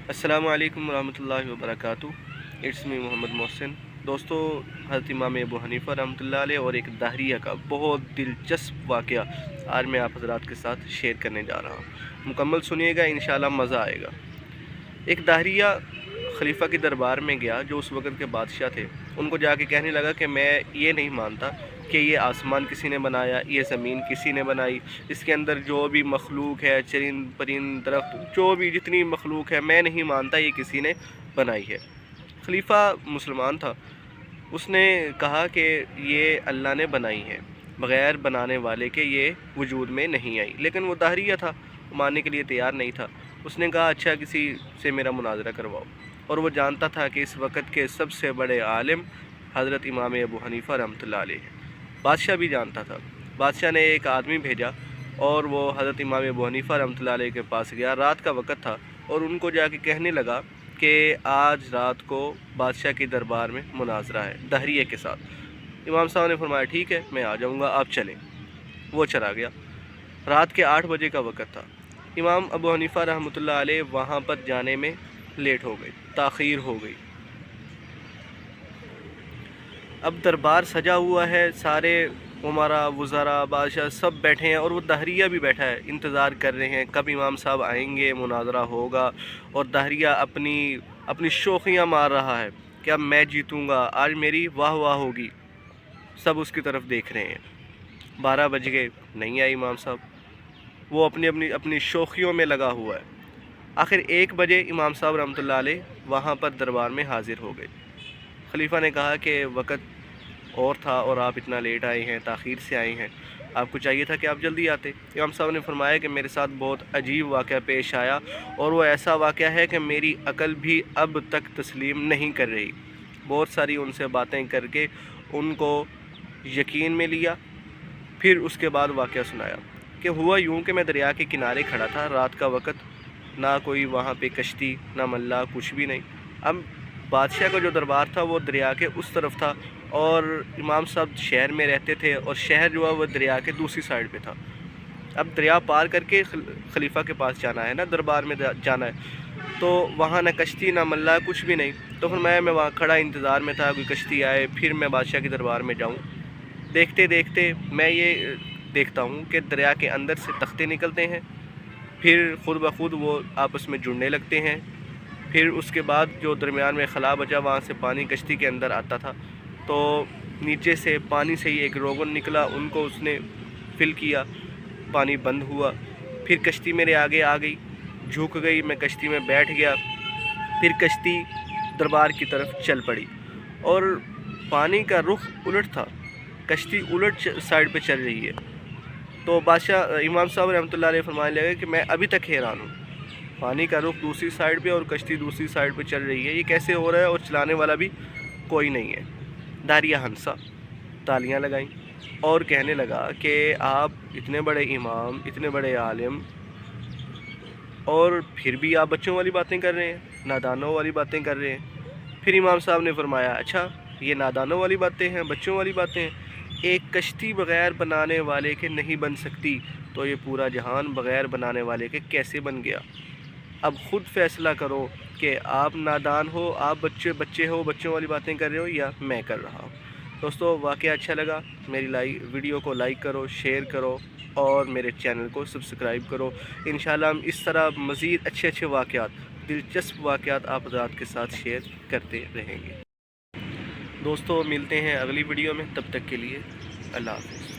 السلام علیکم ورحمۃ اللہ وبرکاتہ۔ It's me Muhammad Mohsin. دوستو، حضرت امام ابو حنیفہ رحمۃ اللہ علیہ اور ایک داہریہ کا بہت دلچسپ واقعہ آج میں آپ حضرات کے ساتھ شیئر کرنے جا رہا ہوں۔ مکمل سنیے گا، انشاءاللہ مزہ آئے گا۔ ایک داہریہ خلیفہ کے دربار میں گیا جو اس وقت کے بادشاہ تھے۔ ان کو جا کے کہنے لگا کہ میں یہ نہیں مانتا کہ یہ آسمان کسی نے بنایا، یہ زمین کسی نے بنائی، اس کے اندر جو بھی مخلوق ہے، چرند پرند درخت، جو بھی جتنی مخلوق ہے، میں نہیں مانتا یہ کسی نے بنائی ہے۔ خلیفہ مسلمان تھا، اس نے کہا کہ یہ اللہ نے بنائی ہے، بغیر بنانے والے کے یہ وجود میں نہیں آئی۔ لیکن وہ داہریہ تھا، ماننے کے لیے تیار نہیں تھا۔ اس نے کہا اچھا کسی سے میرا مناظرہ کرواؤ، اور وہ جانتا تھا کہ اس وقت کے سب سے بڑے عالم حضرت امام ابو حنیفہ رحمۃ اللہ علیہ ہیں۔ بادشاہ بھی جانتا تھا۔ بادشاہ نے ایک آدمی بھیجا اور وہ حضرت امام ابو حنیفہ رحمۃ اللہ علیہ کے پاس گیا۔ رات کا وقت تھا اور ان کو جا کے کہنے لگا کہ آج رات کو بادشاہ کے دربار میں مناظرہ ہے داہریہ کے ساتھ۔ امام صاحب نے فرمایا ٹھیک ہے، میں آ جاؤں گا، آپ چلیں۔ وہ چلا گیا۔ رات کے 8 بجے کا وقت تھا۔ امام ابو حنیفہ رحمۃ اللہ علیہ وہاں پر جانے میں لیٹ ہو گئی، تاخیر ہو گئی۔ اب دربار سجا ہوا ہے، سارے عمرا وزراء بادشاہ سب بیٹھے ہیں اور وہ داہریہ بھی بیٹھا ہے، انتظار کر رہے ہیں کب امام صاحب آئیں گے، مناظرہ ہوگا۔ اور داہریہ اپنی شوخیاں مار رہا ہے کہ اب میں جیتوں گا، آج میری واہ واہ ہوگی۔ سب اس کی طرف دیکھ رہے ہیں۔ 12 بج گئے، نہیں آئی امام صاحب، وہ اپنی شوخیوں میں لگا ہوا ہے۔ آخر 1 بجے امام صاحب رحمۃ اللہ علیہ وہاں پر دربار میں حاضر ہو گئے۔ خلیفہ نے کہا کہ وقت اور تھا اور آپ اتنا لیٹ آئے ہیں، تاخیر سے آئے ہیں، آپ کو چاہیے تھا کہ آپ جلدی آتے۔ امام صاحب نے فرمایا کہ میرے ساتھ بہت عجیب واقعہ پیش آیا، اور وہ ایسا واقعہ ہے کہ میری عقل بھی اب تک تسلیم نہیں کر رہی۔ بہت ساری ان سے باتیں کر کے ان کو یقین میں لیا، پھر اس کے بعد واقعہ سنایا کہ ہوا یوں کہ میں دریا کے کنارے کھڑا تھا، رات کا وقت، نہ کوئی وہاں پہ کشتی، نہ ملا، کچھ بھی نہیں۔ اب بادشاہ کا جو دربار تھا وہ دریا کے اس طرف تھا، اور امام صاحب شہر میں رہتے تھے، اور شہر جو ہے وہ دریا کے دوسری سائڈ پہ تھا۔ اب دریا پار کر کے خلیفہ کے پاس جانا ہے نا، دربار میں جانا ہے، تو وہاں نہ کشتی نہ ملا، کچھ بھی نہیں۔ تو پھر میں وہاں کھڑا انتظار میں تھا کوئی کشتی آئے، پھر میں بادشاہ کے دربار میں جاؤں۔ دیکھتے دیکھتے میں یہ دیکھتا ہوں کہ دریا کے اندر سے تختے نکلتے ہیں، پھر خود بخود وہ آپس میں جڑنے لگتے ہیں، پھر اس کے بعد جو درمیان میں خلا بچا وہاں سے پانی کشتی کے اندر آتا تھا، تو نیچے سے پانی سے ہی ایک روغن نکلا، ان کو اس نے فل کیا، پانی بند ہوا، پھر کشتی میرے آگے آ گئی، جھک گئی، میں کشتی میں بیٹھ گیا، پھر کشتی دربار کی طرف چل پڑی، اور پانی کا رخ الٹ تھا، کشتی الٹ سائڈ پہ چل رہی ہے۔ تو بادشاہ امام صاحب رحمۃ اللہ علیہ فرمانے لگے کہ میں ابھی تک حیران ہوں، پانی کا رخ دوسری سائڈ پہ اور کشتی دوسری سائڈ پہ چل رہی ہے، یہ کیسے ہو رہا ہے، اور چلانے والا بھی کوئی نہیں ہے۔ داہریہ ہنسا، تالیاں لگائیں، اور کہنے لگا کہ آپ اتنے بڑے امام، اتنے بڑے عالم، اور پھر بھی آپ بچوں والی باتیں کر رہے ہیں، نادانوں والی باتیں کر رہے ہیں۔ پھر امام صاحب نے فرمایا اچھا یہ نادانوں والی باتیں ہیں، بچوں والی باتیں ہیں، ایک کشتی بغیر بنانے والے کے نہیں بن سکتی، تو یہ پورا جہان بغیر بنانے والے کے کیسے بن گیا؟ اب خود فیصلہ کرو کہ آپ نادان ہو، آپ بچے ہو، بچوں والی باتیں کر رہے ہو، یا میں کر رہا ہوں۔ دوستو، واقعہ اچھا لگا میری ویڈیو کو لائک کرو، شیئر کرو، اور میرے چینل کو سبسکرائب کرو۔ انشاءاللہ ہم اس طرح مزید اچھے واقعات، دلچسپ واقعات آپ حضرات کے ساتھ شیئر کرتے رہیں گے۔ دوستو، ملتے ہیں اگلی ویڈیو میں، تب تک کے لیے اللہ حافظ۔